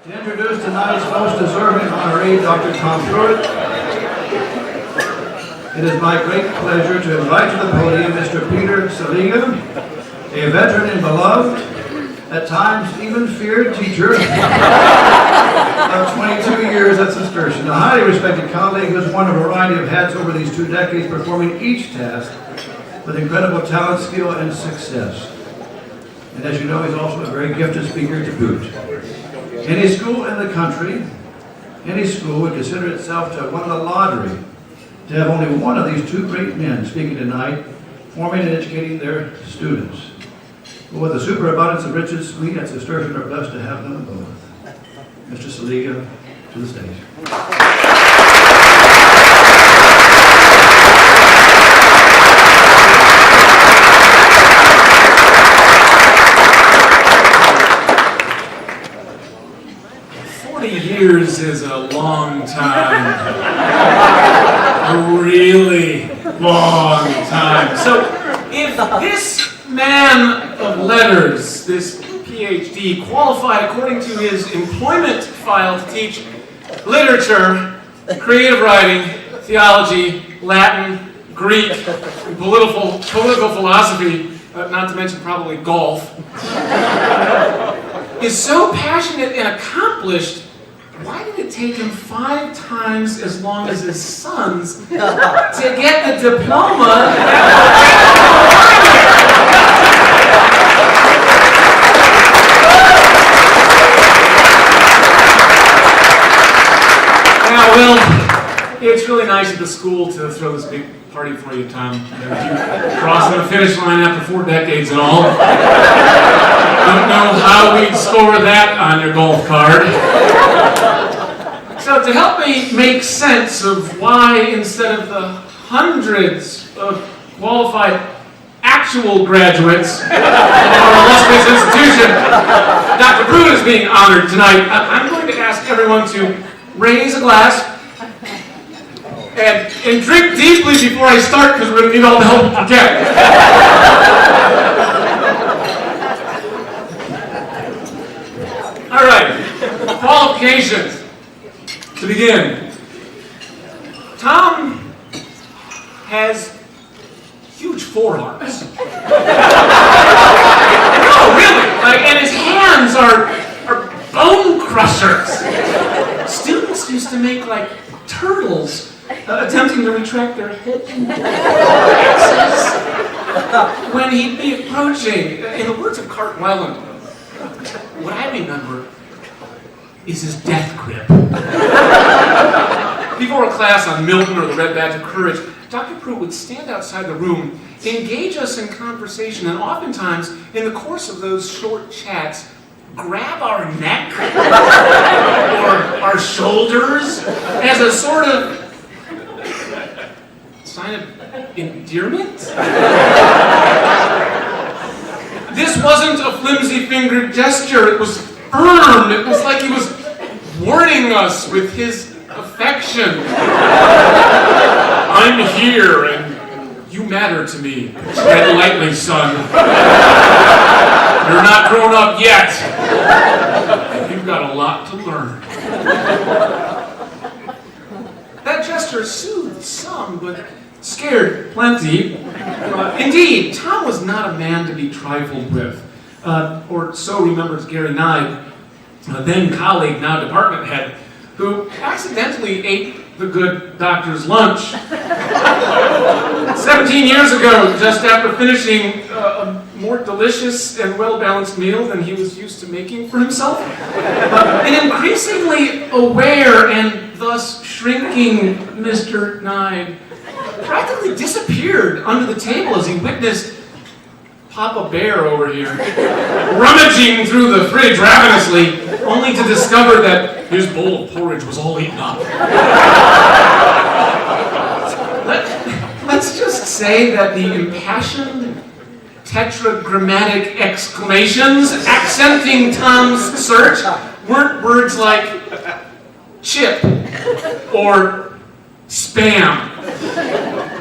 To introduce tonight's most deserving honoree, Dr. Tom Pruit, it is my great pleasure to invite to the podium Mr. Peter Saliga, a veteran and beloved, at times even feared teacher of 22 years at Cistercian, a highly respected colleague who has worn a variety of hats over these 2 decades, performing each task with incredible talent, skill, and success. And as you know, he's also a very gifted speaker to boot. Any school in the country, any school would consider itself to have won the lottery to have only one of these 2 great men speaking tonight, forming and educating their students. But with a superabundance of riches, we at Cistercian are blessed to have them both. Mr. Saliga, to the stage. 40 years is a long time. A really long time. So if this man of letters, this PhD, qualified according to his employment file to teach literature, creative writing, theology, Latin, Greek, political philosophy, not to mention probably golf, is so passionate and accomplished, why did it take him 5 times as long as his sons to get the diploma? Now, well, it's really nice of the school to throw this big party for you, Tom. You crossing the finish line after 4 decades and all. Don't know how we'd score that on your golf card. So to help me make sense of why instead of the hundreds of qualified actual graduates of our illustrious institution, Dr. Pruit is being honored tonight, I'm going to ask everyone to raise a glass and drink deeply before I start, because we're going to need all the help we can get. All right, qualifications. To begin, Tom has huge forearms. No, really, and his hands are bone crushers. Students used to make turtles attempting to retract their head when he'd be approaching. In the words of Cart Weiland, what I remember is his death grip. Before a class on Milton or the Red Badge of Courage, Dr. Pruit would stand outside the room, engage us in conversation, and oftentimes, in the course of those short chats, grab our neck or our shoulders as a sort of sign of endearment. This wasn't a flimsy-fingered gesture, it was firm. It was like he was warning us with his affection. I'm here and you matter to me. Tread lightly, son. You're not grown up yet. You've got a lot to learn. That gesture soothed some, but scared plenty. Indeed, Tom was not a man to be trifled with. Or so remembers Gary Nye, then colleague, now department head, who accidentally ate the good doctor's lunch 17 years ago, just after finishing a more delicious and well-balanced meal than he was used to making for himself. An increasingly aware and thus shrinking Mr. Nye practically disappeared under the table as he witnessed Papa Bear over here rummaging through the fridge ravenously, only to discover that his bowl of porridge was all eaten up. Let's just say that the impassioned tetragrammatic exclamations accenting Tom's search weren't words like chip or spam.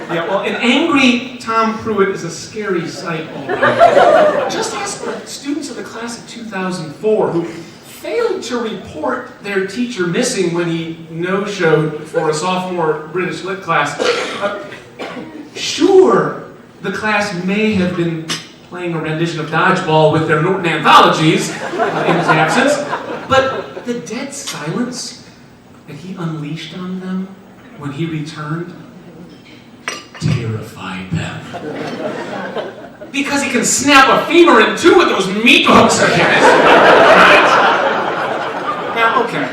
Yeah, well, an angry Tom Pruit is a scary sight, all right. Just ask the students of the class of 2004 who failed to report their teacher missing when he no-showed for a sophomore British lit class. Sure, the class may have been playing a rendition of dodgeball with their Norton anthologies in his absence, but the dead silence that he unleashed on them when he returned terrified them. Because he can snap a femur in two with those meat hooks of his. Right? Now, okay,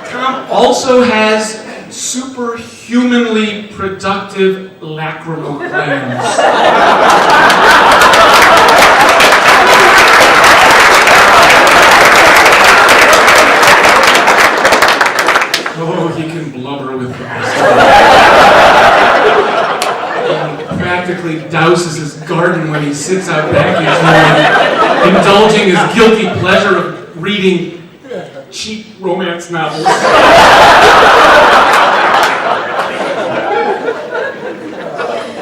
Tom also has superhumanly productive lacrimal glands. Oh, he can blubber with the best. He practically douses his garden when he sits out back each morning, indulging his guilty pleasure of reading cheap romance novels.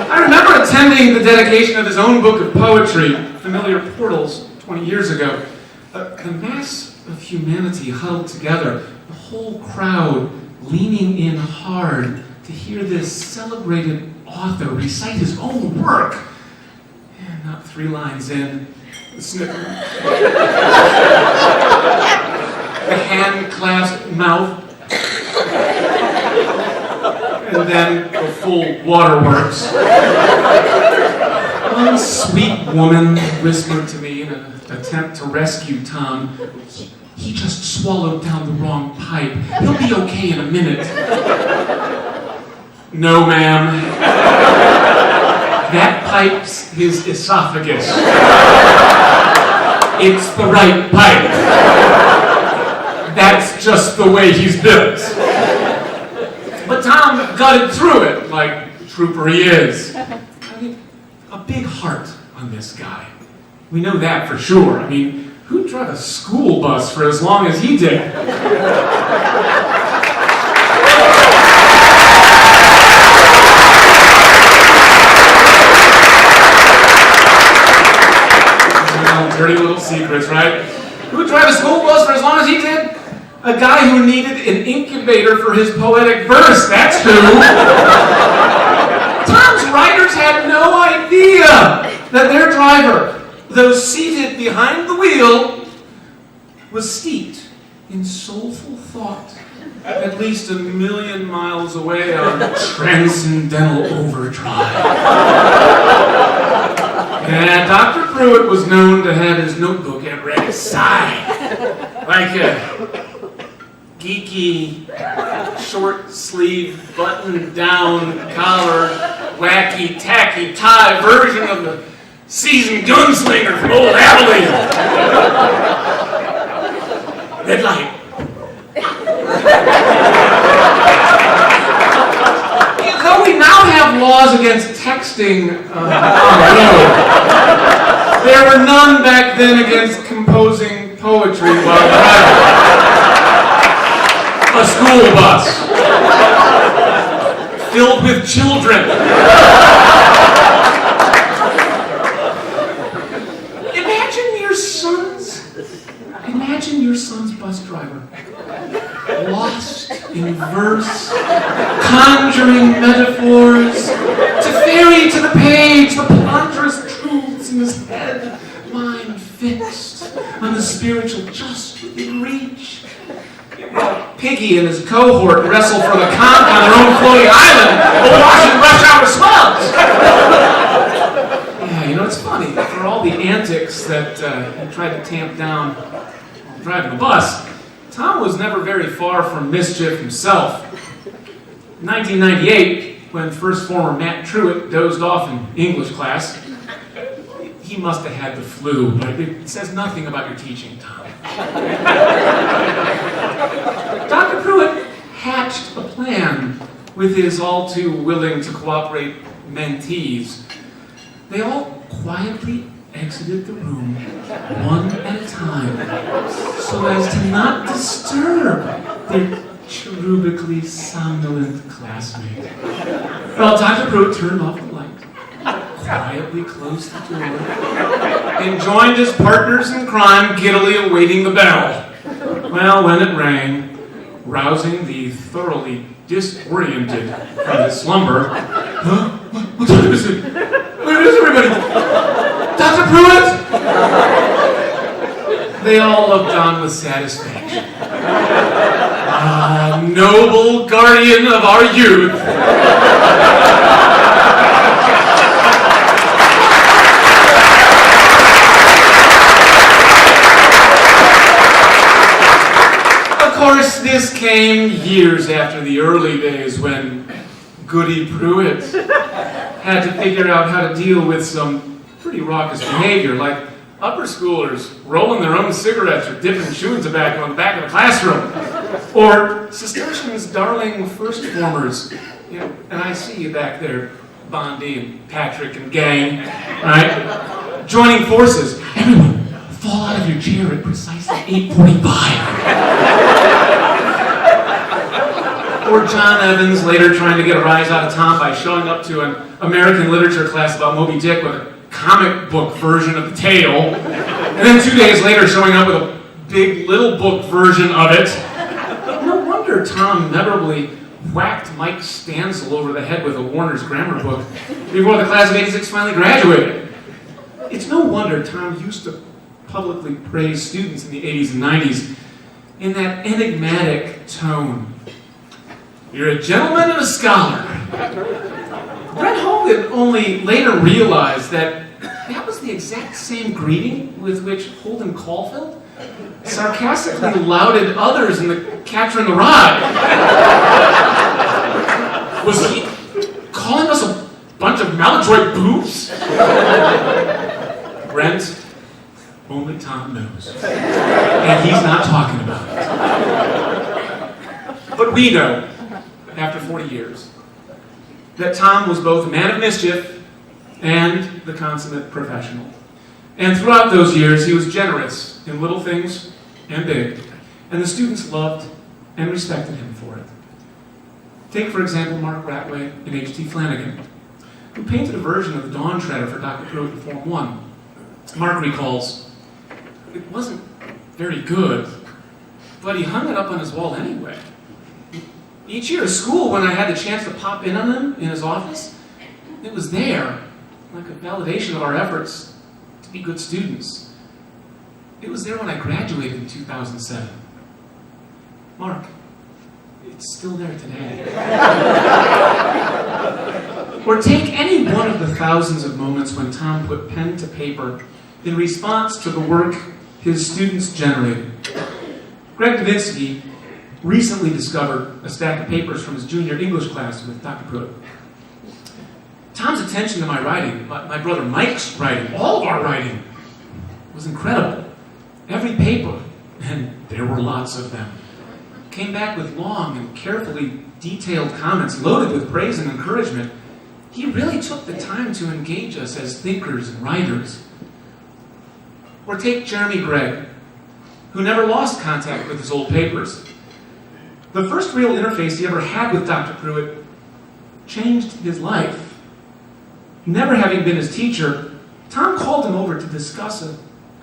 I remember attending the dedication of his own book of poetry, Familiar Portals, 20 years ago. The mass of humanity huddled together, the whole crowd leaning in hard to hear this celebrated author recite his own work. And not 3 lines in, the snicker. The hand-clasped mouth, and then the full waterworks. One sweet woman whispered to me in an attempt to rescue Tom, he just swallowed down the wrong pipe. He'll be okay in a minute. No, ma'am. That pipe's his esophagus. It's the right pipe. That's just the way he's built. But Tom gutted through it, like the trooper he is. I mean, a big heart on this guy. We know that for sure. I mean, who'd drive a school bus for as long as he did? Well, dirty little secrets, right? Who'd drive a school bus for as long as he did? A guy who needed an incubator for his poetic verse, that's who. Tom's writers had no idea that their driver, though seated behind the wheel, was steeped in soulful thought, at least 1,000,000 miles away on transcendental overdrive. And Dr. Pruit was known to have his notebook at Red's side, like a geeky, short-sleeve, button-down, collar, wacky, tacky tie version of the seasoned gunslinger from old Abilene. Red light. Though we now have laws against texting on the road, there were none back then against composing poetry while driving. A school bus filled with children. Imagine your son's bus driver, lost in verse, conjuring metaphors, to ferry to the page the ponderous truths in his head, mind fixed on the spiritual just within reach. While Piggy and his cohort wrestle for the conch on their own floating island, watching rush hour swells. Yeah, you know, it's funny, for all the antics that he tried to tamp down while driving the bus, Tom was never very far from mischief himself. In 1998, when first former Matt Pruit dozed off in English class, he must have had the flu, but it says nothing about your teaching, Tom. Dr. Pruit hatched a plan with his all too willing to cooperate mentees. They all quietly exited the room, one at a time, so as to not disturb their cherubically somnolent classmate. Well, Dr. Pruit turned off the light, quietly closed the door, and joined his partners in crime, giddily awaiting the bell. Well, when it rang, rousing the thoroughly disoriented from his slumber. Huh? What time is it? Where is everybody? Dr. Pruit! They all looked on with satisfaction. Ah, noble guardian of our youth. Of course, this came years after the early days when Goody Pruitt had to figure out how to deal with some pretty raucous behavior, like upper schoolers rolling their own cigarettes or dipping chewing tobacco in the back of the classroom, or Cistercians darling first formers. You know, and I see you back there, Bondi and Patrick and gang, right? Joining forces. Everyone, fall out of your chair at precisely 8:45. Or John Evans later trying to get a rise out of Tom by showing up to an American literature class about Moby Dick with a comic book version of the tale, and then 2 days later showing up with a big little book version of it. No wonder Tom memorably whacked Mike Stansel over the head with a Warner's grammar book before the class of '86 finally graduated. It's no wonder Tom used to publicly praise students in the '80s and '90s in that enigmatic tone. You're a gentleman and a scholar. Brett Hogan only later realized that that was the exact same greeting with which Holden Caulfield sarcastically lauded others in The Catcher in the Rye. Was he calling us a bunch of maladroit boobs? Brent, only Tom knows. And he's not talking about it. But we know, after 40 years, that Tom was both a man of mischief and the consummate professional. And throughout those years, he was generous in little things and big, and the students loved and respected him for it. Take, for example, Mark Ratway and H.T. Flanagan, who painted a version of the Dawn Treader for Dr. Pruitt in Form 1. Mark recalls, it wasn't very good, but he hung it up on his wall anyway. Each year at school, when I had the chance to pop in on him in his office, it was there, like a validation of our efforts to be good students. It was there when I graduated in 2007. Mark, it's still there today. Or take any one of the thousands of moments when Tom put pen to paper in response to the work his students generated. Greg Davinsky recently discovered a stack of papers from his junior English class with Dr. Pruitt. Tom's attention to my writing, my brother Mike's writing, all of our writing, was incredible. Every paper, and there were lots of them, came back with long and carefully detailed comments loaded with praise and encouragement. He really took the time to engage us as thinkers and writers. Or take Jeremy Gregg, who never lost contact with his old papers. The first real interface he ever had with Dr. Pruitt changed his life. Never having been his teacher, Tom called him over to discuss a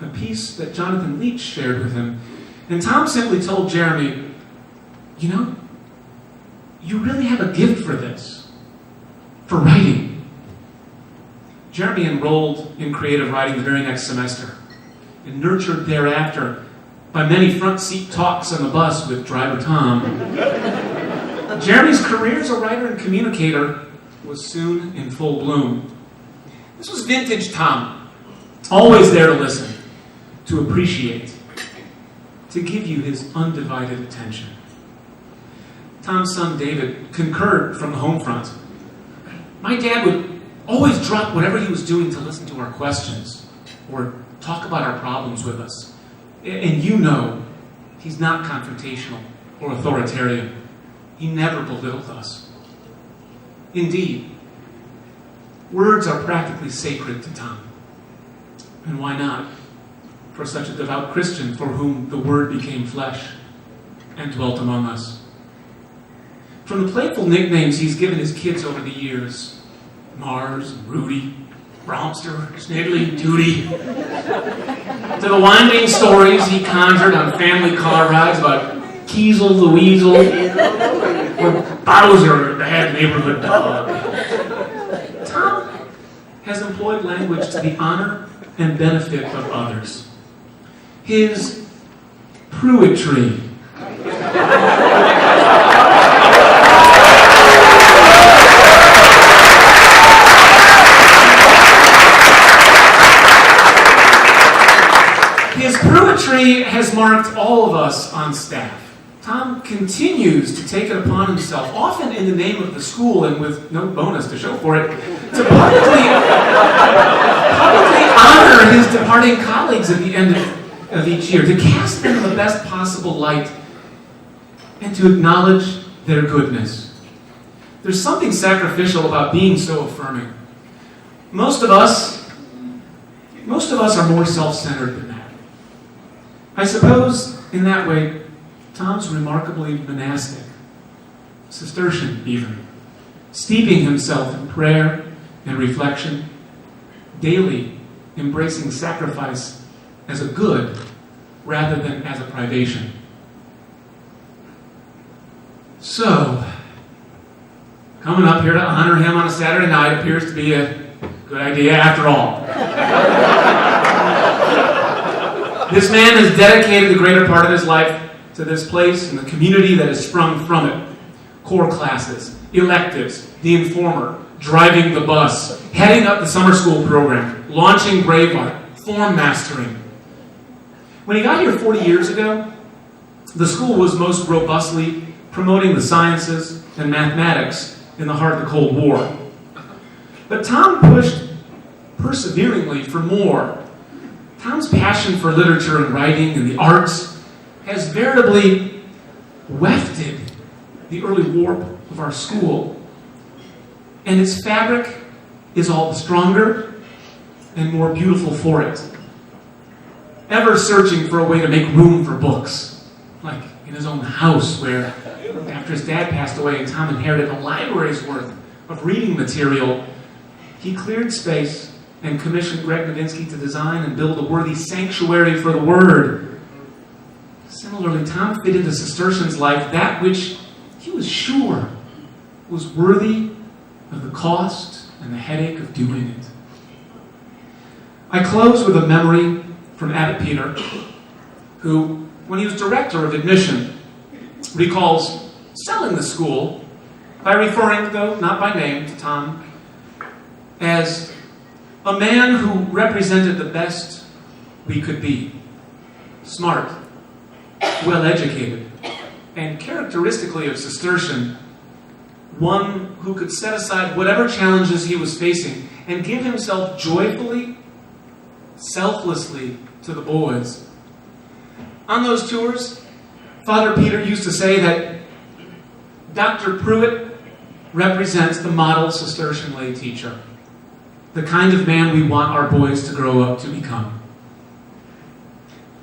piece that Jonathan Leach shared with him. And Tom simply told Jeremy, you know, you really have a gift for this, for writing. Jeremy enrolled in creative writing the very next semester and nurtured thereafter by many front seat talks on the bus with driver Tom. Jeremy's career as a writer and communicator was soon in full bloom. This was vintage Tom, always there to listen, to appreciate, to give you his undivided attention. Tom's son David concurred from the home front. My dad would always drop whatever he was doing to listen to our questions or talk about our problems with us. And you know, he's not confrontational or authoritarian. He never belittled us. Indeed, words are practically sacred to Tom. And why not? For such a devout Christian for whom the Word became flesh and dwelt among us. From the playful nicknames he's given his kids over the years, Mars, Rudy, Bromster, Sniggly, Tootie, to the winding stories he conjured on family car rides about Kiesel the Weasel, or Bowser, the bad neighborhood dog. Tom has employed language to the honor and benefit of others. His Pruitry. His Pruitry has marked all of us on staff. Tom continues to take it upon himself, often in the name of the school and with no bonus to show for it, to publicly honor his departing colleagues at the end of each year, to cast them in the best possible light, and to acknowledge their goodness. There's something sacrificial about being so affirming. Most of us are more self-centered than that. I suppose, in that way, Tom's remarkably monastic, Cistercian even, steeping himself in prayer and reflection, daily embracing sacrifice as a good rather than as a privation. So, coming up here to honor him on a Saturday night appears to be a good idea after all. This man has dedicated the greater part of his life to this place and the community that has sprung from it. Core classes, electives, the informer, driving the bus, heading up the summer school program, launching Braveheart, form mastering. When he got here 40 years ago, the school was most robustly promoting the sciences and mathematics in the heart of the Cold War. But Tom pushed perseveringly for more. Tom's passion for literature and writing and the arts has veritably wefted the early warp of our school. And its fabric is all the stronger and more beautiful for it. Ever searching for a way to make room for books, like in his own house where, after his dad passed away and Tom inherited a library's worth of reading material, he cleared space and commissioned Greg Novinsky to design and build a worthy sanctuary for the Word. Similarly, Tom fit into Cistercian's life that which he was sure was worthy of the cost and the headache of doing it. I close with a memory from Abbot Peter, who, when he was director of admission, recalls selling the school by referring, though not by name, to Tom as a man who represented the best we could be. Smart, well-educated, and characteristically of Cistercian, one who could set aside whatever challenges he was facing and give himself joyfully, selflessly to the boys. On those tours, Father Peter used to say that Dr. Pruit represents the model Cistercian lay teacher, the kind of man we want our boys to grow up to become.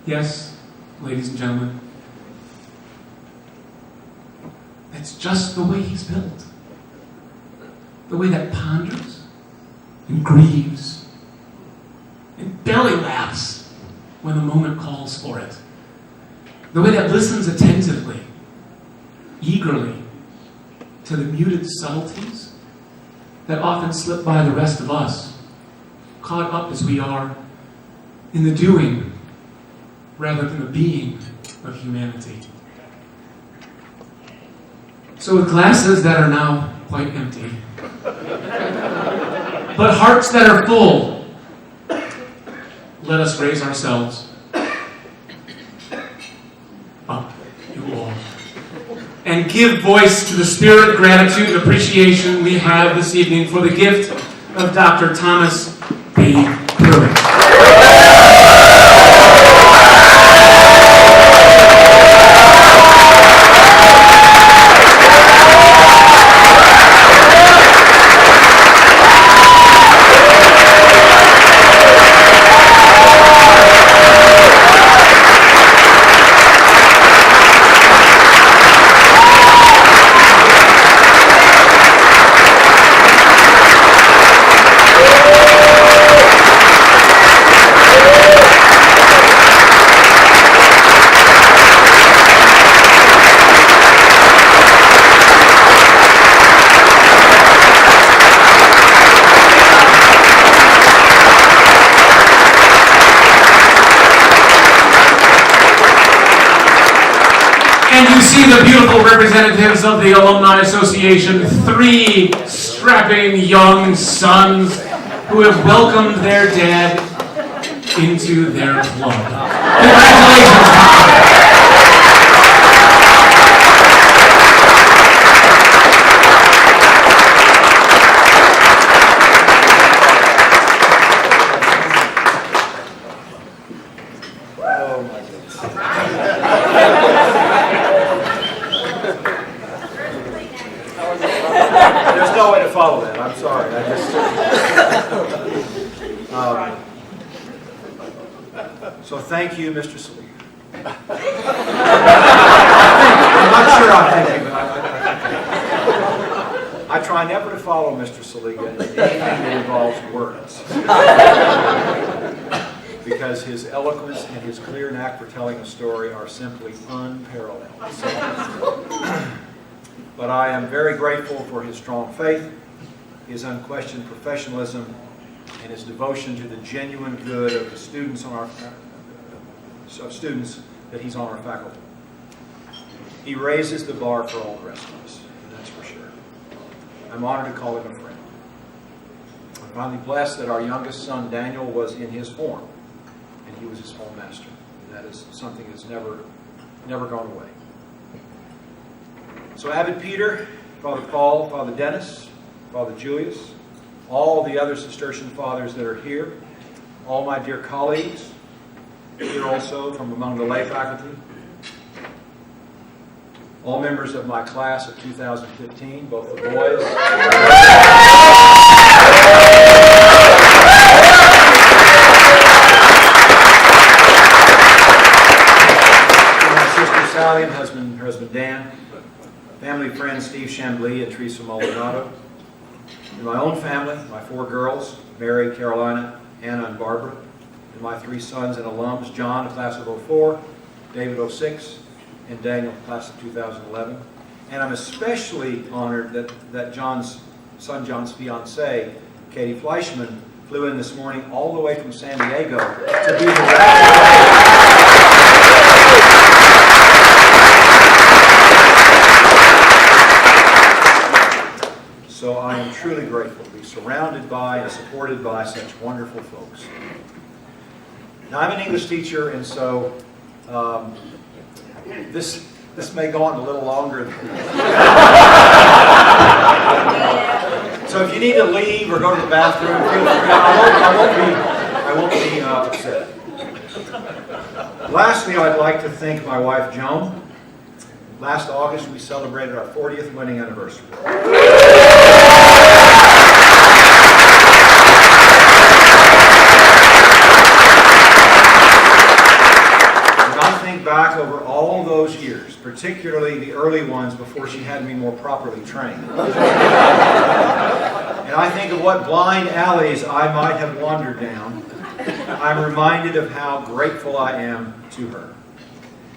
Yes, ladies and gentlemen, that's just the way he's built. The way that ponders and grieves and belly laughs when the moment calls for it. The way that listens attentively, eagerly, to the muted subtleties that often slip by the rest of us, caught up as we are in the doing rather than the being of humanity. So with glasses that are now quite empty, but hearts that are full, let us raise ourselves up, you all, and give voice to the spirit of gratitude and appreciation we have this evening for the gift of Dr. Thomas B. Pruit. And you see the beautiful representatives of the Alumni Association, 3 strapping young sons who have welcomed their dad into their club. Congratulations. There's no way to follow that. I'm sorry. So thank you, Mr. Saliga. I'm not sure I'm thinking, but I try never to follow Mr. Saliga in anything that involves words. Because his eloquence and his clear knack for telling a story are simply unparalleled. But I am very grateful for his strong faith, his unquestioned professionalism, and his devotion to the genuine good of the students on our students that he's on our faculty. He raises the bar for all the rest of us, and that's for sure. I'm honored to call him a friend. I'm finally blessed that our youngest son Daniel was in his form, and he was his home master. And that is something that's never gone away. So Abbot Peter, Father Paul, Father Dennis, Father Julius, all the other Cistercian fathers that are here, all my dear colleagues, here also from among the lay faculty, all members of my class of 2015, both the boys my sister Sally and her husband Dan, family friends Steve Chambly and Teresa Maldonado, and my own family, my 4 girls, Mary, Carolina, Anna, and Barbara, and my 3 sons and alums, John, class of 04, David, 06, and Daniel, class of 2011. And I'm especially honored that John's fiancée, Katie Fleischman, flew in this morning all the way from San Diego to be the So I am truly grateful to be surrounded by and supported by such wonderful folks. Now I'm an English teacher, and so this may go on a little longer. So if you need to leave or go to the bathroom, feel free. I won't be upset. Lastly, I'd like to thank my wife Joan. Last August, we celebrated our 40th wedding anniversary. Back over all those years, particularly the early ones before she had me more properly trained. And I think of what blind alleys I might have wandered down. I'm reminded of how grateful I am to her.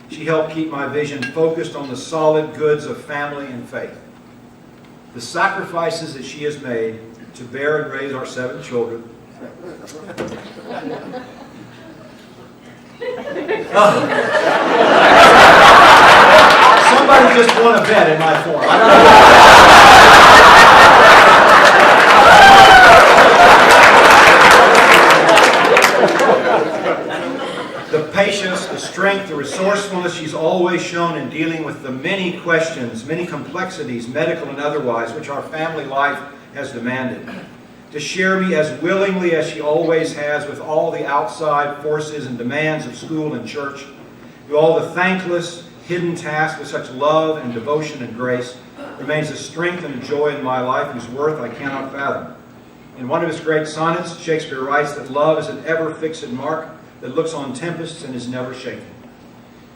She helped keep my vision focused on the solid goods of family and faith. The sacrifices that she has made to bear and raise our 7 children. Somebody just won a bet in my form. I don't know. The patience, the strength, the resourcefulness she's always shown in dealing with the many questions, many complexities, medical and otherwise, which our family life has demanded. To share me as willingly as she always has with all the outside forces and demands of school and church, do all the thankless, hidden tasks with such love and devotion and grace, remains a strength and a joy in my life whose worth I cannot fathom. In one of his great sonnets, Shakespeare writes that love is an ever-fixed mark that looks on tempests and is never shaken.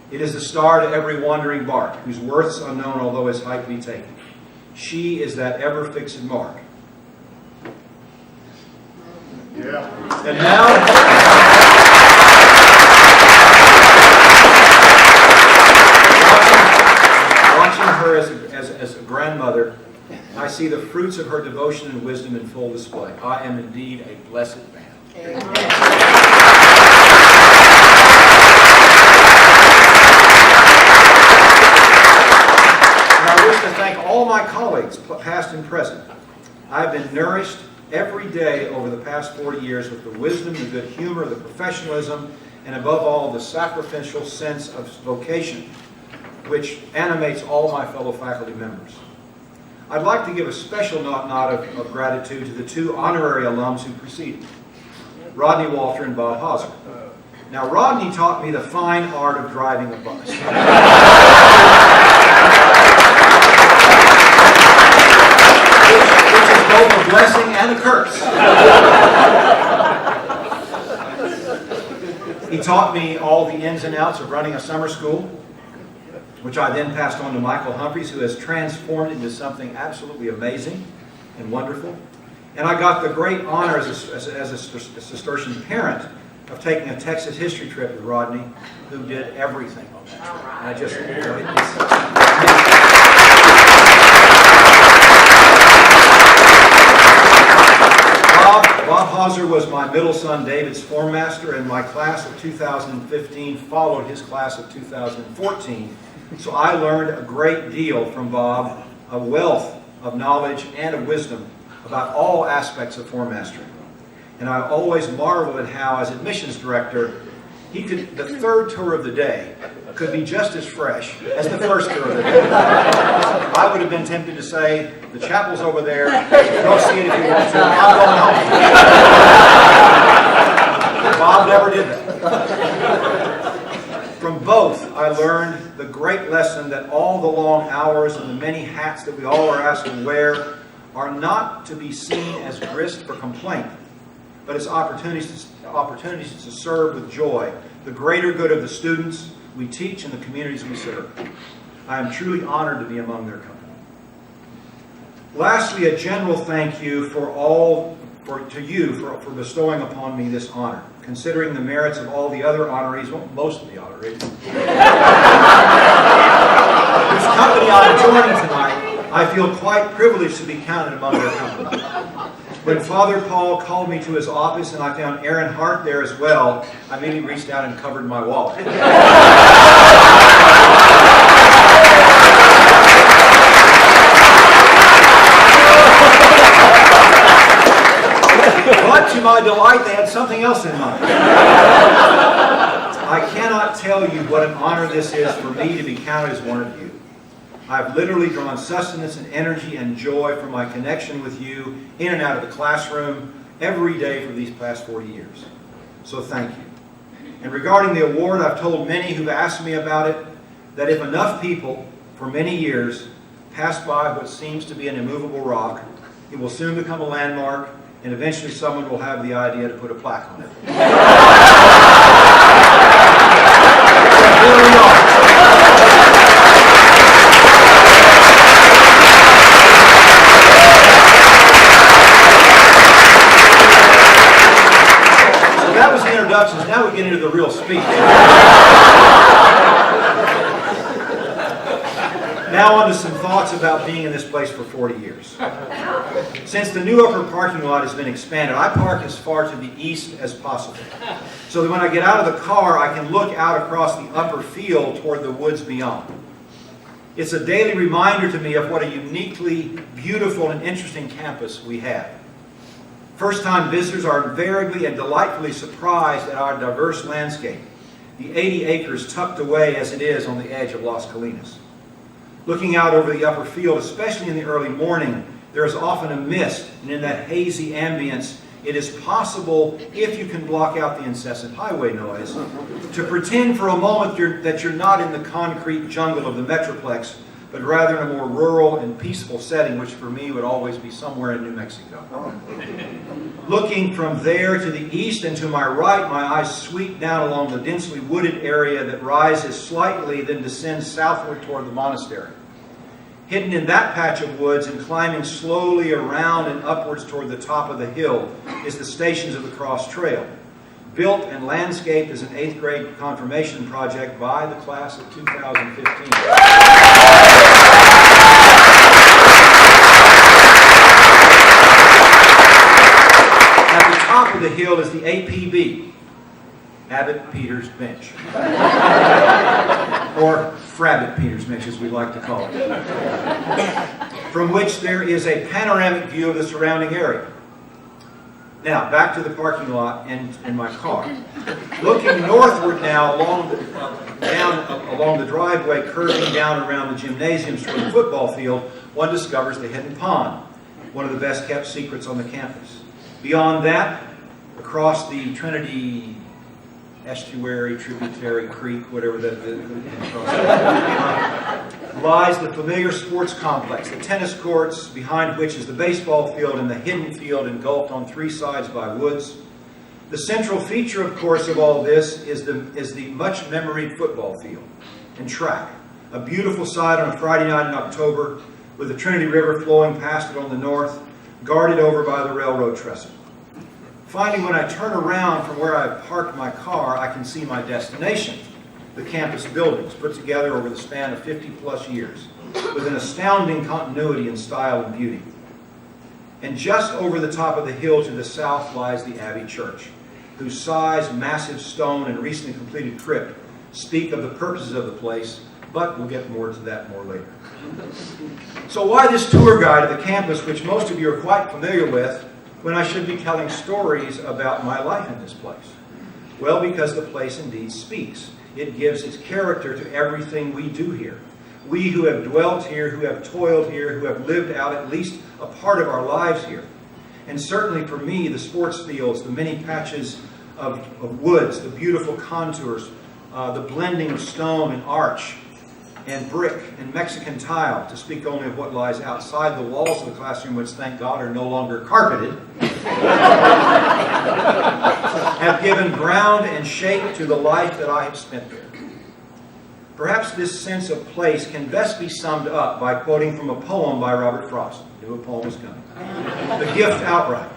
It is the star to every wandering bark, whose worth's unknown although his height be taken. She is that ever-fixed mark. Yeah. And now, watching her as a grandmother, I see the fruits of her devotion and wisdom in full display. I am indeed a blessed man. my colleagues, past and present, I've been nourished every day over the past 40 years with the wisdom, the good humor, the professionalism, and above all, the sacrificial sense of vocation, which animates all my fellow faculty members. I'd like to give a special nod of gratitude to the two honorary alums who preceded me, Rodney Walter and Bob Hauser. Now, Rodney taught me the fine art of driving a bus. which is both a blessing and a curse. He taught me all the ins and outs of running a summer school, which I then passed on to Michael Humphreys, who has transformed into something absolutely amazing and wonderful. And I got the great honor as a Cistercian parent of taking a Texas history trip with Rodney, who did everything on that trip. And I just, Bob Hauser was my middle son David's form master, and my class of 2015 followed his class of 2014. So I learned a great deal from Bob, a wealth of knowledge and of wisdom about all aspects of form mastering. And I always marvel at how, as admissions director, the third tour of the day could be just as fresh as the first tour of the day. I would have been tempted to say, the chapel's over there, go see it if you want to, I'm going home. Bob never did that. From both, I learned the great lesson that all the long hours and the many hats that we all are asked to wear are not to be seen as grist for complaint, but as opportunities to serve with joy the greater good of the students we teach and the communities we serve. I am truly honored to be among their company. Lastly, a general thank you to you for bestowing upon me this honor, considering the merits of all the other honorees, well, most of the honorees, whose company I am joining tonight. I feel quite privileged to be counted among their company. When Father Paul called me to his office and I found Aaron Hart there as well, I immediately reached out and covered my wallet. But to my delight, they had something else in mind. I cannot tell you what an honor this is for me to be counted as one of you. I've literally drawn sustenance and energy and joy from my connection with you in and out of the classroom every day for these past 40 years. So thank you. And regarding the award, I've told many who've asked me about it that if enough people for many years pass by what seems to be an immovable rock, it will soon become a landmark, and eventually someone will have the idea to put a plaque on it. Here we are. That was the introductions. Now we get into the real speech. Now on to some thoughts about being in this place for 40 years. Since the new upper parking lot has been expanded, I park as far to the east as possible, so that when I get out of the car, I can look out across the upper field toward the woods beyond. It's a daily reminder to me of what a uniquely beautiful and interesting campus we have. First-time visitors are invariably and delightfully surprised at our diverse landscape, the 80 acres tucked away as it is on the edge of Las Colinas. Looking out over the upper field, especially in the early morning, there is often a mist, and in that hazy ambience, it is possible, if you can block out the incessant highway noise, to pretend for a moment that you're not in the concrete jungle of the Metroplex, but rather in a more rural and peaceful setting, which for me would always be somewhere in New Mexico. Looking from there to the east and to my right, my eyes sweep down along the densely wooded area that rises slightly, then descends southward toward the monastery. Hidden in that patch of woods and climbing slowly around and upwards toward the top of the hill is the Stations of the Cross Trail, built and landscaped as an 8th grade confirmation project by the class of 2015. At the top of the hill is the APB, Abbot Peter's Bench, or Frabbit Peters mix, as we like to call it, from which there is a panoramic view of the surrounding area. Now, back to the parking lot and my car. Looking northward now along the driveway, curving down around the gymnasiums toward the football field, one discovers the hidden pond, one of the best kept secrets on the campus. Beyond that, across the Trinity estuary, tributary, creek, whatever lies the familiar sports complex, the tennis courts, behind which is the baseball field and the hidden field engulfed on three sides by woods. The central feature, of course, of all this is the much-memoried football field and track, a beautiful sight on a Friday night in October with the Trinity River flowing past it on the north, guarded over by the railroad trestle. Finally, when I turn around from where I've parked my car, I can see my destination, the campus buildings, put together over the span of 50-plus years, with an astounding continuity in style and beauty. And just over the top of the hill to the south lies the Abbey Church, whose size, massive stone, and recently completed crypt speak of the purposes of the place, but we'll get more to that more later. So why this tour guide of the campus, which most of you are quite familiar with, when I should be telling stories about my life in this place? Well, because the place indeed speaks. It gives its character to everything we do here. We who have dwelt here, who have toiled here, who have lived out at least a part of our lives here. And certainly for me, the sports fields, the many patches of woods, the beautiful contours, the blending of stone and arch and brick and Mexican tile, to speak only of what lies outside the walls of the classroom, which, thank God, are no longer carpeted, have given ground and shape to the life that I have spent there. Perhaps this sense of place can best be summed up by quoting from a poem by Robert Frost. I knew a poem was coming. The Gift Outright.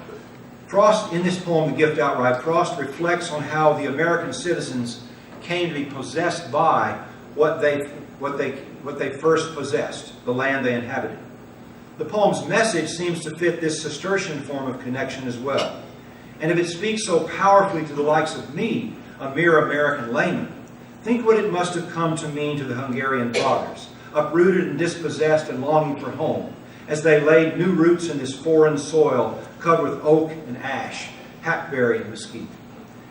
Frost, in this poem, The Gift Outright, Frost reflects on how the American citizens came to be possessed by what they first possessed, the land they inhabited. The poem's message seems to fit this Cistercian form of connection as well. And if it speaks so powerfully to the likes of me, a mere American layman, think what it must have come to mean to the Hungarian fathers, uprooted and dispossessed and longing for home, as they laid new roots in this foreign soil covered with oak and ash, hackberry and mesquite.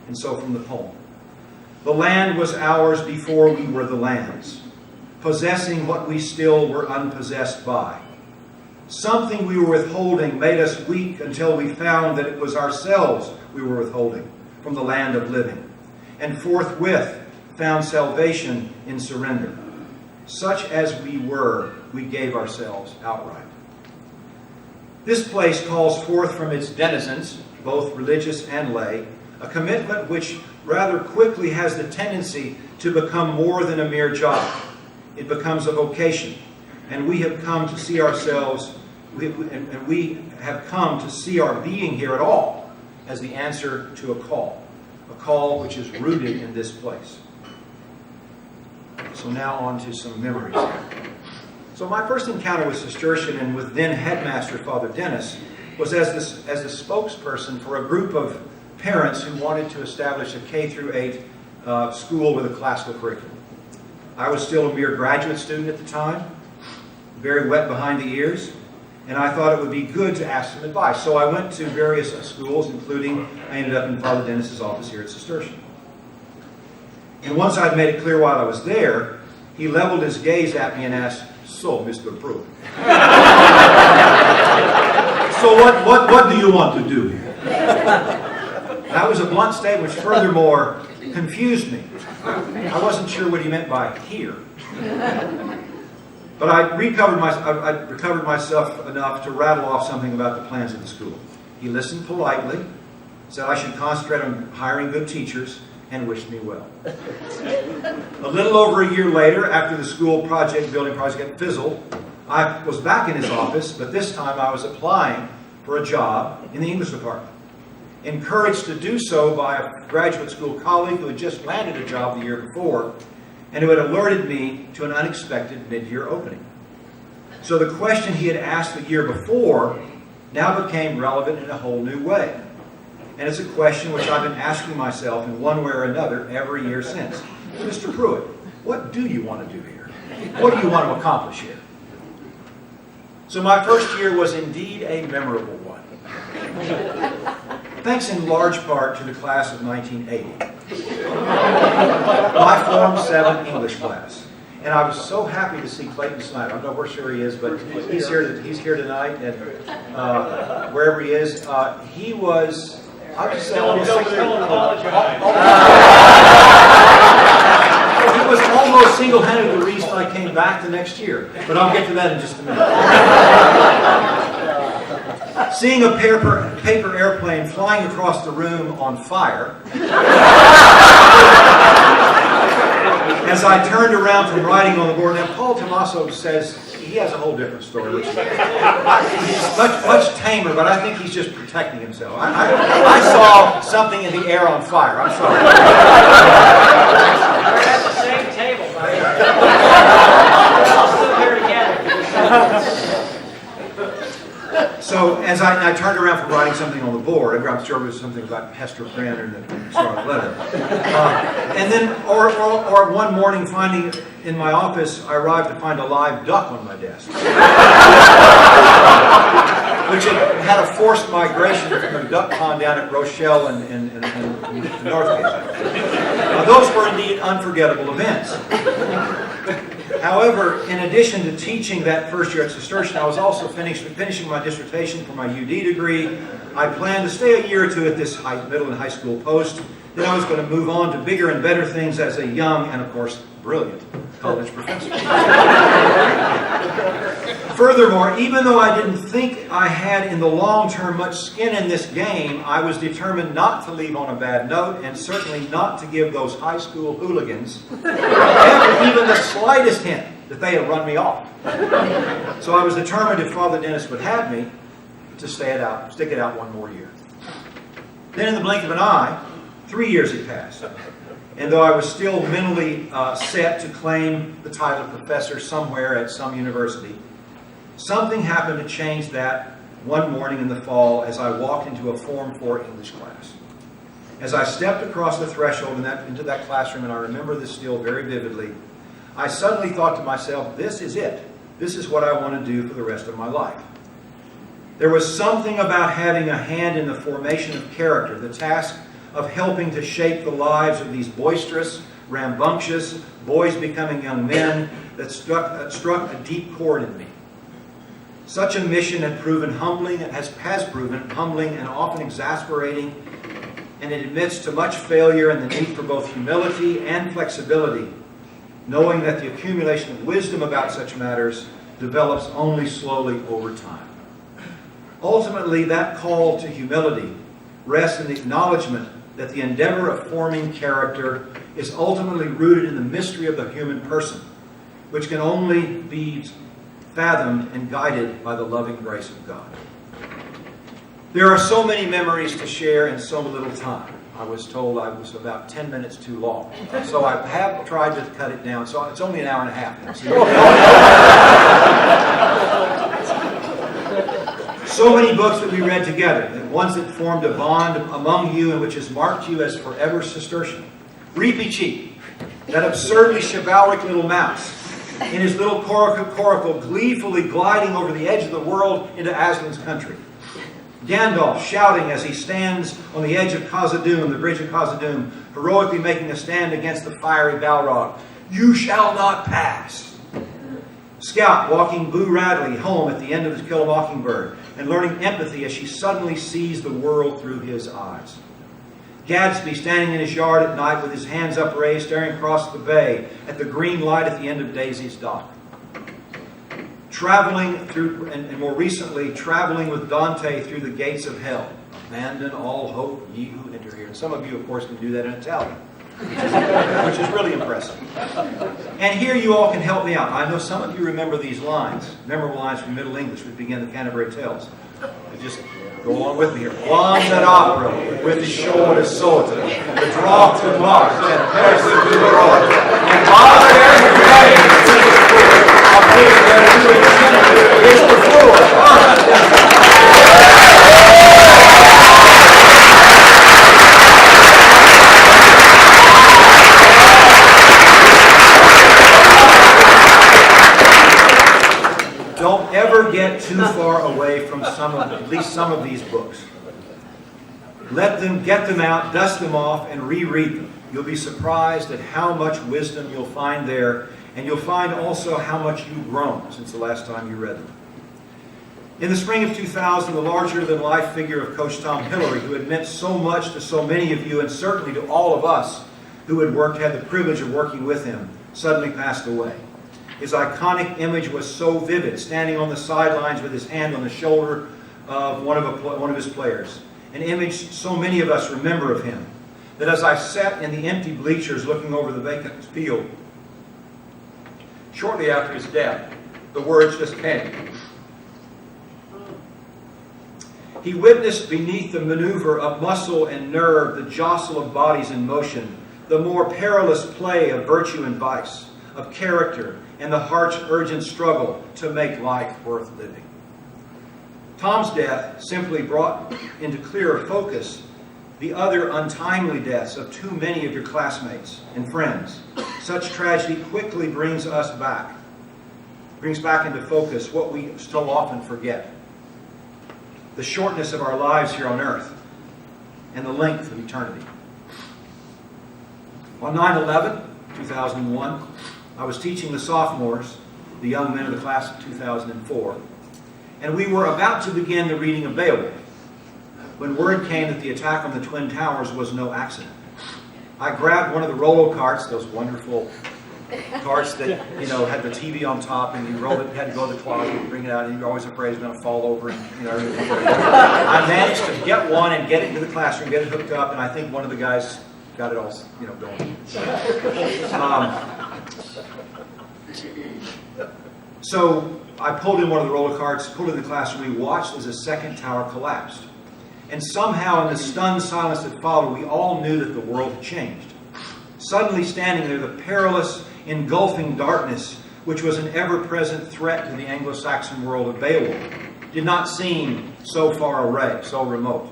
And so from the poem. The land was ours before we were the land's, possessing what we still were unpossessed by. Something we were withholding made us weak until we found that it was ourselves we were withholding from the land of living, and forthwith found salvation in surrender. Such as we were, we gave ourselves outright. This place calls forth from its denizens, both religious and lay, a commitment which rather quickly has the tendency to become more than a mere job. It becomes a vocation, and we have come to see ourselves, we have come to see our being here at all as the answer to a call which is rooted in this place. So now on to some memories here. So my first encounter with Cistercian and with then headmaster Father Dennis was as the spokesperson for a group of parents who wanted to establish a K-8 school with a classical curriculum. I was still a mere graduate student at the time, very wet behind the ears, and I thought it would be good to ask some advice. So I went to various schools, including, I ended up in Father Dennis's office here at Cistercian. And once I'd made it clear while I was there, he leveled his gaze at me and asked, "So, Mr. Pruit, so what do you want to do here?" That was a blunt statement which furthermore confused me. I wasn't sure what he meant by here. But I recovered myself enough to rattle off something about the plans of the school. He listened politely, said I should concentrate on hiring good teachers, and wished me well. A little over a year later, after the school building project had fizzled, I was back in his office, but this time I was applying for a job in the English department. Encouraged to do so by a graduate school colleague who had just landed a job the year before, and who had alerted me to an unexpected mid-year opening. So the question he had asked the year before now became relevant in a whole new way. And it's a question which I've been asking myself in one way or another every year since. Mr. Pruitt, what do you want to do here? What do you want to accomplish here? So my first year was indeed a memorable one. Thanks in large part to the class of 1980. My Form 7 English class. And I was so happy to see Clayton Snyder. I don't know where sure he is, but he's here tonight, and wherever he is. He was, I'll just say, almost 16. He was almost single-handedly the reason I came back the next year. But I'll get to that in just a minute. Seeing a paper airplane flying across the room on fire, as I turned around from writing on the board, now Paul Tommaso says he has a whole different story, which is much tamer, but I think he's just protecting himself. I saw something in the air on fire. I'm sorry. We're at the same table, buddy. We're all still here together. So as I turned around from writing something on the board, I'm sure it was something about Hester Prynne or the Scarlet Letter. And then, or one morning finding in my office, I arrived to find a live duck on my desk. Which had a forced migration from the duck pond down at Rochelle and Northgate. Those were indeed unforgettable events. However, in addition to teaching that first year at Cistercian, I was also finishing my dissertation for my UD degree. I planned to stay a year or two at this middle and high school post. Then I was going to move on to bigger and better things as a young and, of course, brilliant college professor. Furthermore, even though I didn't think I had in the long term much skin in this game, I was determined not to leave on a bad note, and certainly not to give those high school hooligans even the slightest hint that they had run me off. So I was determined, if Father Dennis would have me, to stick it out one more year. Then in the blink of an eye, 3 years had passed. And though I was still mentally set to claim the title of professor somewhere at some university, something happened to change that one morning in the fall as I walked into a Form 4 English class. As I stepped across the threshold into that classroom, and I remember this still very vividly, I suddenly thought to myself, this is it. This is what I want to do for the rest of my life. There was something about having a hand in the formation of character, the task of helping to shape the lives of these boisterous, rambunctious boys becoming young men, that struck a deep chord in me. Such a mission had proven humbling, has proven humbling and often exasperating, and it admits to much failure and the need for both humility and flexibility, knowing that the accumulation of wisdom about such matters develops only slowly over time. Ultimately, that call to humility rests in the acknowledgement that the endeavor of forming character is ultimately rooted in the mystery of the human person, which can only be fathomed and guided by the loving grace of God. There are so many memories to share in so little time. I was told I was about 10 minutes too long. So I have tried to cut it down. So it's only an hour and a half now. So many books that we read together, and ones that formed a bond among you and which has marked you as forever Cistercian. Reapy Cheek, that absurdly chivalric little mouse, in his little coracle gleefully gliding over the edge of the world into Aslan's country. Gandalf shouting as he stands on the edge of Khazad-dûm, the bridge of Khazad-dûm, heroically making a stand against the fiery Balrog. You shall not pass. Scout walking Boo Radley home at the end of To Kill a Mockingbird and learning empathy as she suddenly sees the world through his eyes. Gadsby standing in his yard at night with his hands upraised, staring across the bay at the green light at the end of Daisy's dock. Traveling through, and more recently, traveling with Dante through the gates of hell. Abandon all hope, ye who enter here. And some of you, of course, can do that in Italian, which is really impressive. And here you all can help me out. I know some of you remember these lines, memorable lines from Middle English, which begin the Canterbury Tales. Just go along with me here. Once at opera, with the shoulder sota, the draw to Mars, and person to the road. And Father, it's the floor. Don't ever get too far away from at least some of these books. Get them out, dust them off, and reread them. You'll be surprised at how much wisdom you'll find there, and you'll find also how much you've grown since the last time you read them. In the spring of 2000, the larger-than-life figure of Coach Tom Hillary, who had meant so much to so many of you, and certainly to all of us who had the privilege of working with him, suddenly passed away. His iconic image was so vivid, standing on the sidelines with his hand on the shoulder of one of his players. An image so many of us remember of him, that as I sat in the empty bleachers looking over the vacant field, shortly after his death, the words just came. He witnessed beneath the maneuver of muscle and nerve the jostle of bodies in motion, the more perilous play of virtue and vice, of character, and the heart's urgent struggle to make life worth living. Tom's death simply brought into clearer focus the other untimely deaths of too many of your classmates and friends. Such tragedy quickly brings back into focus what we so often forget: the shortness of our lives here on earth and the length of eternity. On 9/11, 2001, I was teaching the sophomores, the young men of the class of 2004, and we were about to begin the reading of Beowulf when word came that the attack on the Twin Towers was no accident. I grabbed one of the Rolo carts, those wonderful carts that, had the TV on top, and you roll it, you had to go to the closet and bring it out, and you're always afraid it's going to fall over. And, I managed to get one and get it into the classroom, get it hooked up, and I think one of the guys got it all, going. So I pulled in one of the roller carts, pulled it in the classroom. We watched as a second tower collapsed. And somehow in the stunned silence that followed, we all knew that the world had changed. Suddenly standing there, the perilous, engulfing darkness, which was an ever-present threat to the Anglo-Saxon world of Beowulf, did not seem so far away, so remote.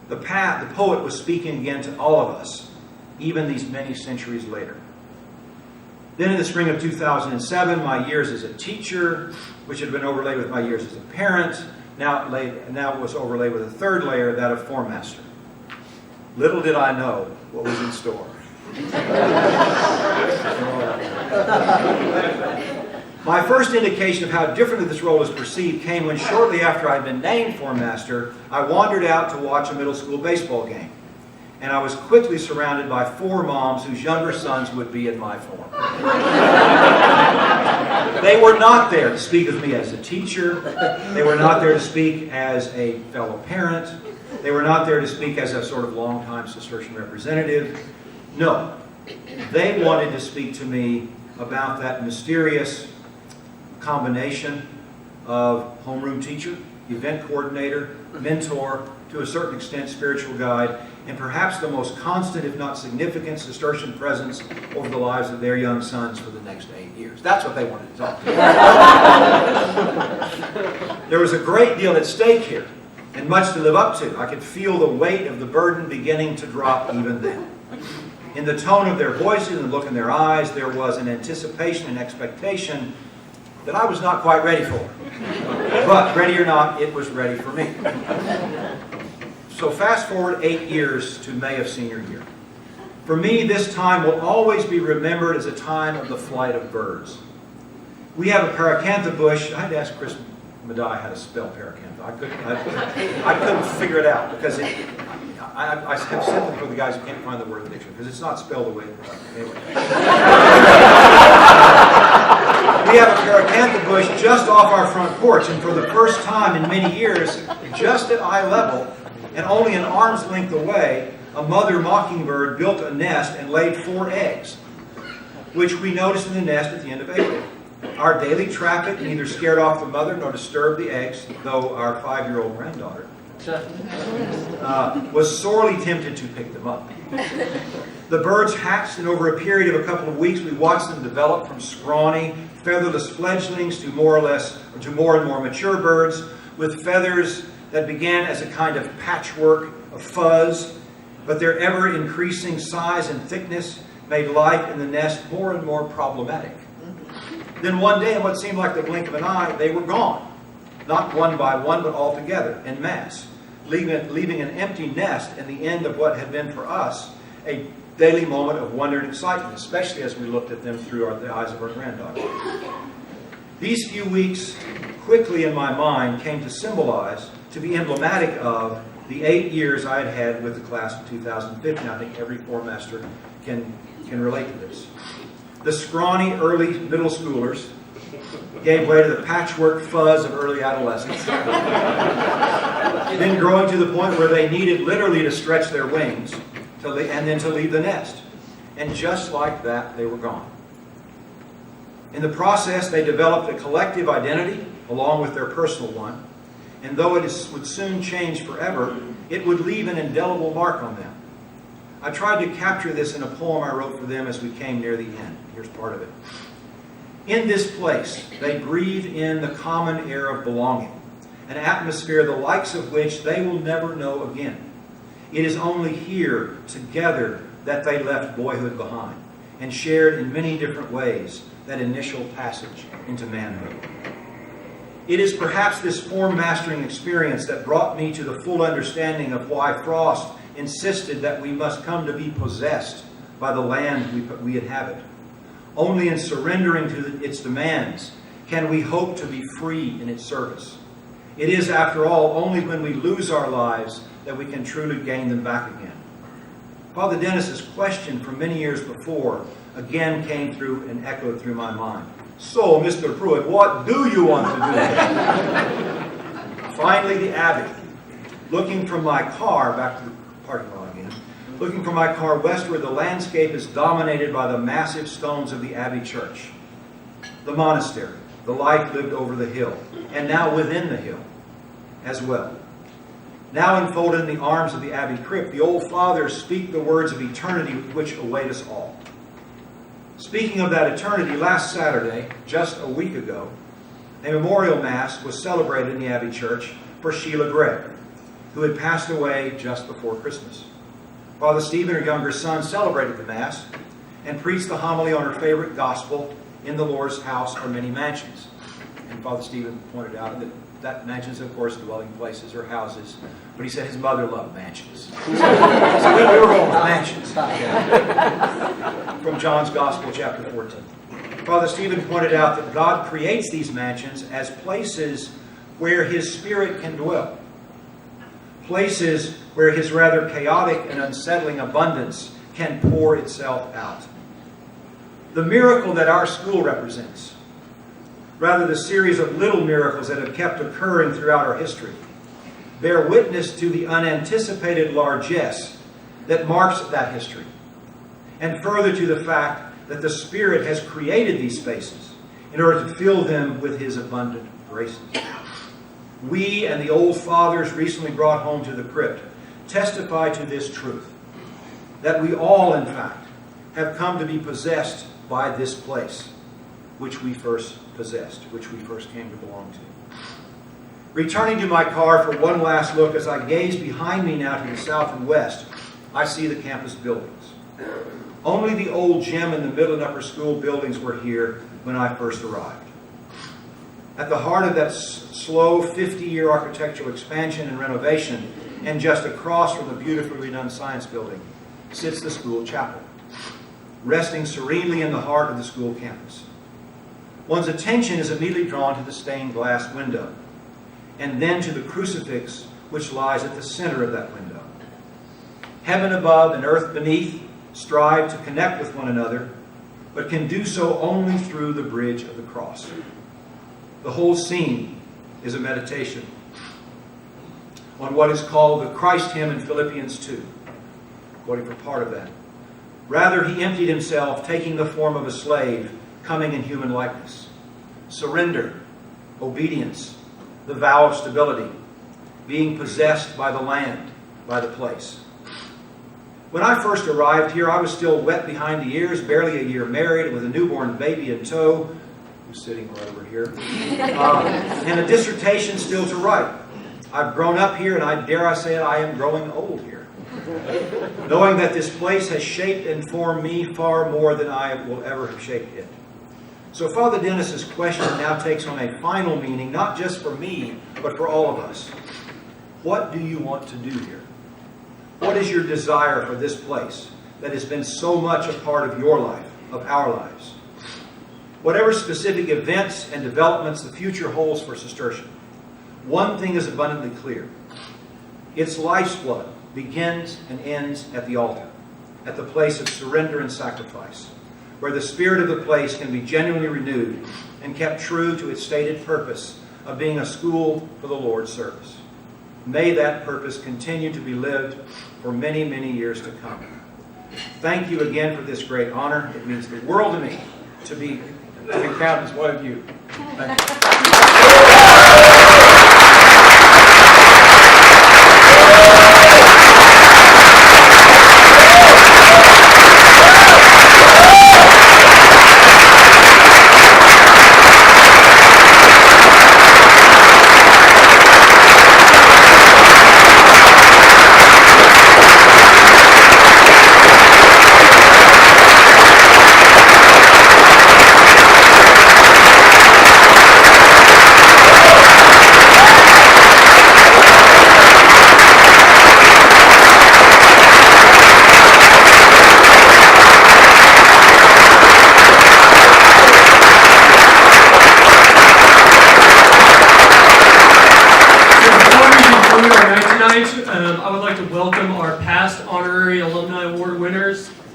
The poet was speaking again to all of us, even these many centuries later. Then in the spring of 2007, my years as a teacher, which had been overlaid with my years as a parent, now was overlaid with a third layer, that of form master. Little did I know what was in store. My first indication of how differently this role was perceived came when shortly after I'd been named form master, I wandered out to watch a middle school baseball game. And I was quickly surrounded by 4 moms whose younger sons would be in my form. They were not there to speak of me as a teacher. They were not there to speak as a fellow parent. They were not there to speak as a sort of longtime Cistercian representative. No. They wanted to speak to me about that mysterious combination of homeroom teacher, event coordinator, mentor, to a certain extent spiritual guide, and perhaps the most constant, if not significant, Cistercian presence over the lives of their young sons for the next 8 years. That's what they wanted to talk about. There was a great deal at stake here, and much to live up to. I could feel the weight of the burden beginning to drop even then. In the tone of their voices and the look in their eyes, there was an anticipation and expectation that I was not quite ready for. But, ready or not, it was ready for me. So fast forward 8 years to May of senior year. For me, this time will always be remembered as a time of the flight of birds. We have a paracantha bush. I had to ask Chris Madai how to spell paracantha. I couldn't figure it out because I have sympathy for the guys who can't find the word in the dictionary because it's not spelled the way it was. Anyway. We have a paracantha bush just off our front porch, and for the first time in many years, just at eye level, and only an arm's length away, a mother mockingbird built a nest and laid 4 eggs, which we noticed in the nest at the end of April. Our daily traffic neither scared off the mother nor disturbed the eggs, though our 5-year-old granddaughter was sorely tempted to pick them up. The birds hatched, and over a period of a couple of weeks, we watched them develop from scrawny, featherless fledglings to more and more mature birds with feathers that began as a kind of patchwork of fuzz, but their ever-increasing size and thickness made life in the nest more and more problematic. Then one day, in what seemed like the blink of an eye, they were gone. Not one by one, but all together, en masse, leaving an empty nest in the end of what had been for us a daily moment of wonder and excitement, especially as we looked at them through the eyes of our granddaughter. These few weeks quickly in my mind came to symbolize, to be emblematic of, the 8 years I had had with the class of 2015. I think every form master can relate to this. The scrawny early middle schoolers gave way to the patchwork fuzz of early adolescence, then growing to the point where they needed literally to stretch their wings and then to leave the nest. And just like that, they were gone. In the process, they developed a collective identity along with their personal one. And though it would soon change forever, it would leave an indelible mark on them. I tried to capture this in a poem I wrote for them as we came near the end. Here's part of it. In this place, they breathe in the common air of belonging, an atmosphere the likes of which they will never know again. It is only here, together, that they left boyhood behind and shared in many different ways that initial passage into manhood. It is perhaps this form-mastering experience that brought me to the full understanding of why Frost insisted that we must come to be possessed by the land we inhabit. Only in surrendering to its demands can we hope to be free in its service. It is, after all, only when we lose our lives that we can truly gain them back again. Father Dennis's question from many years before again came through and echoed through my mind. So, Mr. Pruit, what do you want to do? Finally, the Abbey. Looking from my car, back to the parking lot again, looking from my car westward, the landscape is dominated by the massive stones of the Abbey Church. The monastery, the life lived over the hill, and now within the hill as well. Now enfolded in the arms of the Abbey crypt, the old fathers speak the words of eternity which await us all. Speaking of that eternity, last Saturday, just a week ago, a memorial mass was celebrated in the Abbey Church for Sheila Gregg, who had passed away just before Christmas. Father Stephen, her younger son, celebrated the mass and preached the homily on her favorite gospel, "In the Lord's house are many mansions." And Father Stephen pointed out that mansions, of course, dwelling places or houses, but he said his mother loved mansions. So we were going with mansions. From John's Gospel, chapter 14. Father Stephen pointed out that God creates these mansions as places where His Spirit can dwell. Places where His rather chaotic and unsettling abundance can pour itself out. The miracle that our school represents, rather the series of little miracles that have kept occurring throughout our history, bear witness to the unanticipated largesse that marks that history, and further to the fact that the Spirit has created these spaces in order to fill them with His abundant graces. We and the old fathers recently brought home to the crypt testify to this truth, that we all, in fact, have come to be possessed by this place, which we first possessed, which we first came to belong to. Returning to my car for one last look, as I gaze behind me now to the south and west, I see the campus buildings. Only the old gym and the middle and upper school buildings were here when I first arrived. At the heart of that slow 50-year architectural expansion and renovation, and just across from the beautifully redone science building, sits the school chapel, resting serenely in the heart of the school campus. One's attention is immediately drawn to the stained glass window, and then to the crucifix which lies at the center of that window. Heaven above and earth beneath strive to connect with one another, but can do so only through the bridge of the cross. The whole scene is a meditation on what is called the Christ hymn in Philippians 2, quoting from part of that. Rather, He emptied Himself, taking the form of a slave, coming in human likeness. Surrender, obedience, the vow of stability, being possessed by the land, by the place. When I first arrived here, I was still wet behind the ears, barely a year married, with a newborn baby in tow, who's sitting right over here, and a dissertation still to write. I've grown up here, and I dare I say it, I am growing old here. Knowing that this place has shaped and formed me far more than I will ever have shaped it. So Father Dennis's question now takes on a final meaning, not just for me, but for all of us. What do you want to do here? What is your desire for this place that has been so much a part of your life, of our lives? Whatever specific events and developments the future holds for Cistercian, one thing is abundantly clear. Its lifeblood begins and ends at the altar, at the place of surrender and sacrifice, where the spirit of the place can be genuinely renewed and kept true to its stated purpose of being a school for the Lord's service. May that purpose continue to be lived for many, many years to come. Thank you again for this great honor. It means the world to me to be counted as one of you. Thank you.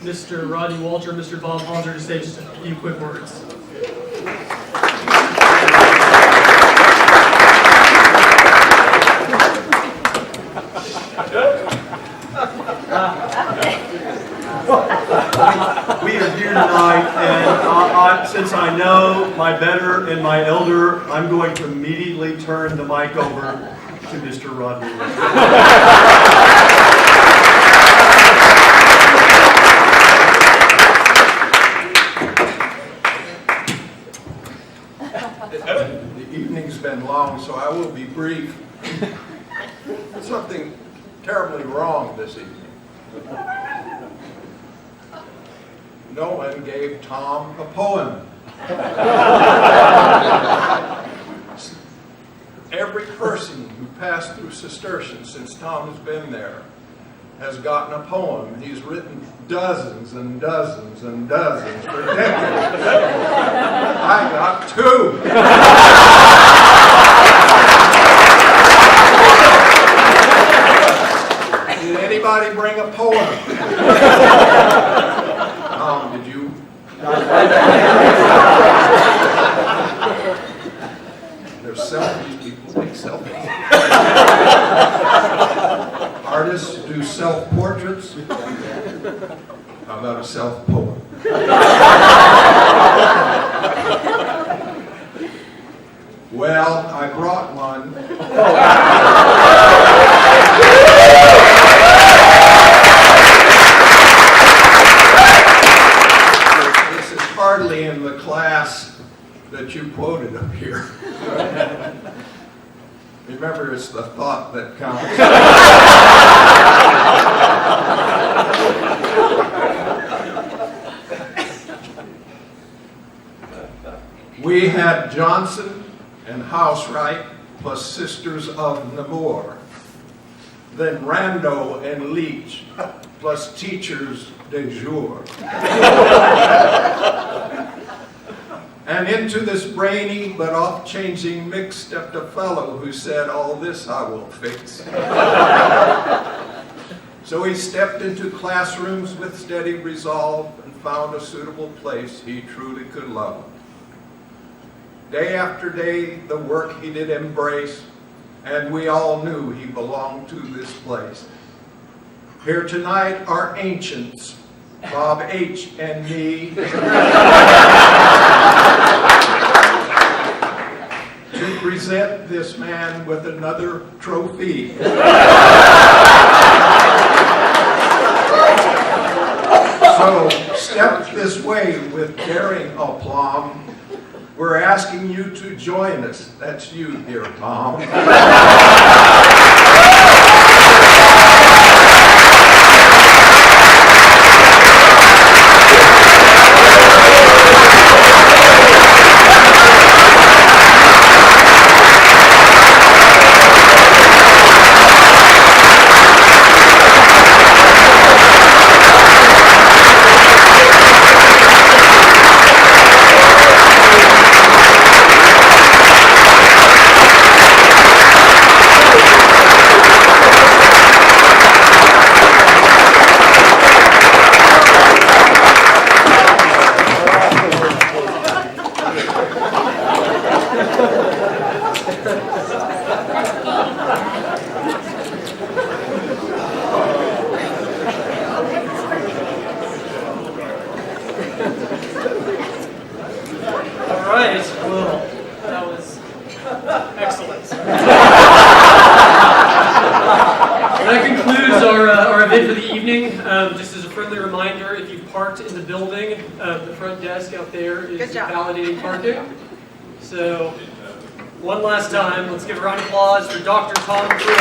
Mr. Rodney Walter, Mr. Bob Hauser to say just a few quick words. We are here tonight, and since I know my better and my elder, I'm going to immediately turn the mic over to Mr. Rodney. The evening's been long, so I will be brief. Something terribly wrong this evening. No one gave Tom a poem. Every person who passed through Cistercian since Tom has been there has gotten a poem. He's written dozens and dozens and dozens for decades. I got 2. Did anybody bring a poem? Tom, did you? There's selfies. People make selfies. Artists do self-portraits. How about a self-poem? Well, I brought one. This is hardly in the class that you quoted up here. Remember, it's the thought that counts. We had Johnson and Housewright plus Sisters of Namur. Then Rando and Leach plus teachers de jour. And into this brainy but oft-changing mix stepped a fellow who said, "All this I will fix." So he stepped into classrooms with steady resolve and found a suitable place he truly could love. Day after day, the work he did embrace, and we all knew he belonged to this place. Here tonight are ancients, Bob H. and me, to present this man with another trophy. So step this way with daring aplomb. We're asking you to join us. That's you, dear Tom. All right, well, that was excellent. That concludes our event for the evening. Just as a friendly reminder, if you've parked in the building, the front desk out there is validating parking. So, one last time, let's give a round of applause for Dr. Tom Pruit.